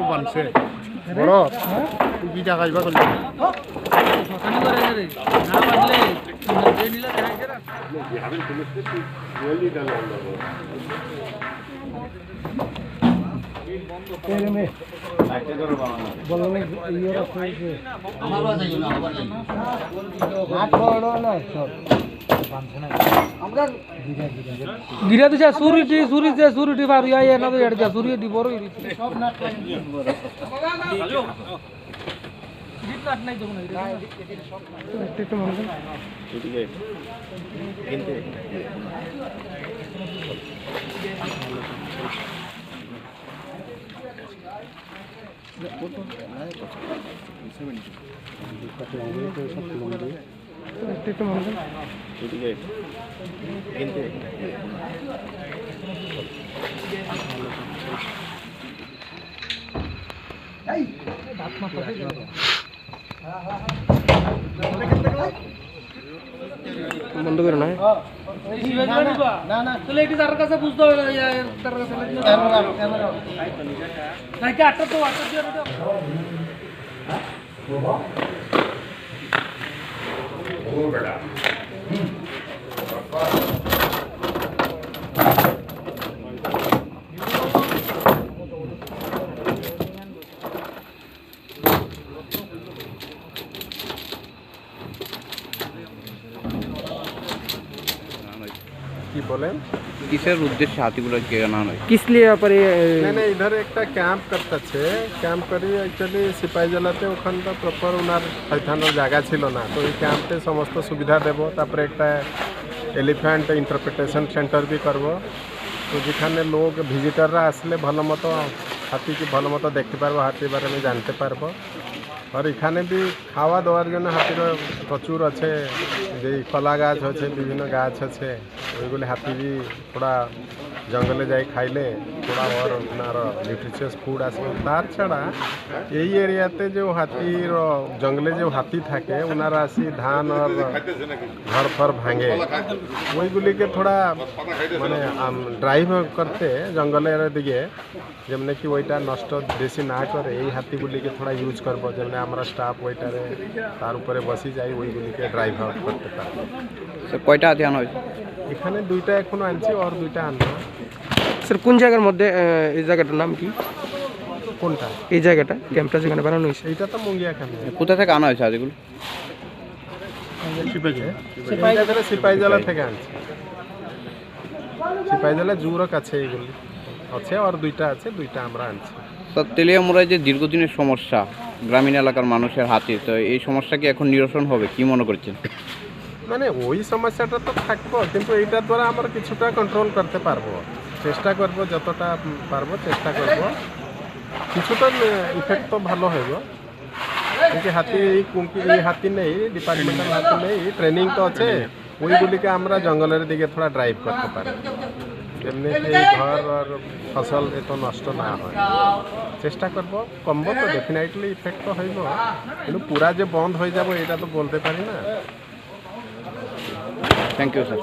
বানছে বড় কি টাকা ইবা করলি गिरा तो जा सूरी से सूरी बार या ना तो यार जा सूरी दी बोरो सब ना जीत काट नहीं दो ना तो मन ठीक है गिनते फोटो नहीं कुछ 7 मिनट तो सब लोग तो मन ठीक है गिनते এই বাত মা পড়ে গেল বন্ধ করে না না না তাহলে এটা তার কাছে বুঝতে হবে তার কাছে ক্যামেরা নাই কি আটটা তো আটটা দিয়ে ও বেটা की बोले किसर उद्देश्य हाथीगुलो के ना है किस लिए यहाँ पर नहीं इधर एक कैंप करता छे कैंप करी एक्चुअली सिपाही जलाते ओखान तो प्रॉपर उनार हैथानर जगह छिलो ना तो ये कैंपते समस्त सुविधा देबो तापर एक एलिफेंट इंटरप्रिटेशन सेंटर भी करबो तो जेखाने लोग विजिटर आसले भलो मतो हाथी की भलो मतो देखते पारबो हाथी बारे में जानते पारबो और एखाने भी खावा देवार जन्य हाथीर प्रचुर अच्छे जे कला गाछ अच्छे विभिन्न गाछ अच्छे ओइगुली हाथी भी थोड़ा जंगले जाए खाइले थोड़ा और उनार न्यूट्रिशियस फूड आसबो तार छड़ा यही एरियाते जो हाथीर जंगले जो हाथी थाके उनार आसी धान और घर फर भांगे ओइगुली के थोड़ा माने ड्राइव करते जंगले दिके जेमने कि ओइटा नष्ट बेसी ना करे এই হাতিগুলি के थोड़ा यूज करबो जेमने हमरा स्टाफ ওইটারে তার উপরে বসি যাই ওইগুলিকে ড্রাইভ আউট করতে পারবো স্যার কয়টা হাতি আনা হয়েছে এখানে দুইটা এখনো আনছি আর দুইটা আনবো স্যার কোন জায়গার মধ্যে এই জায়গাটার নাম কি কোনটা এই জায়গাটা ক্যাম্পটা যেখানে বানানো হয়েছে এইটা তো মুঙ্গিয়া ক্যাম্প কোথা থেকে আনা হয়েছে হাতিগুলো সিপাহীজলা থেকে আনছি সিপাহীজলা জুর কাছে এইগুলি আছে আর দুইটা আছে দুইটা আমরা আনছি তো তেলিয়ামুড়ায় যে দীর্ঘদিনের সমস্যা গ্রামীণ এলাকার মানুষের হাতি তো এই সমস্যা কি এখন নিরসন হবে কি মনে করছেন মানে ওই সমস্যাটা তো থাকবো কিন্তু এইটার দ্বারা আমরা কিছুটা কন্ট্রোল করতে পারবো চেষ্টা করব যতটা পারবো চেষ্টা করব কিছুটা ইফেক্ট তো ভালো হইব কিন্তু হাতি এই হাতি নেই ডিপার্টমেন্টাল হাতি নেই ট্রেনিং তো আছে ওইগুলিকে আমরা জঙ্গলের দিকে থোড়া ড্রাইভ করতে পারি এমনি ঘর আর ফসল এত নষ্ট না হয় চেষ্টা করব কমব তো ডেফিনেটলি ইফেক্ট তো হইব কিন্তু পুরা যে বন্ধ হয়ে যাব এটা তো বলতে পারি না থ্যাংক ইউ স্যার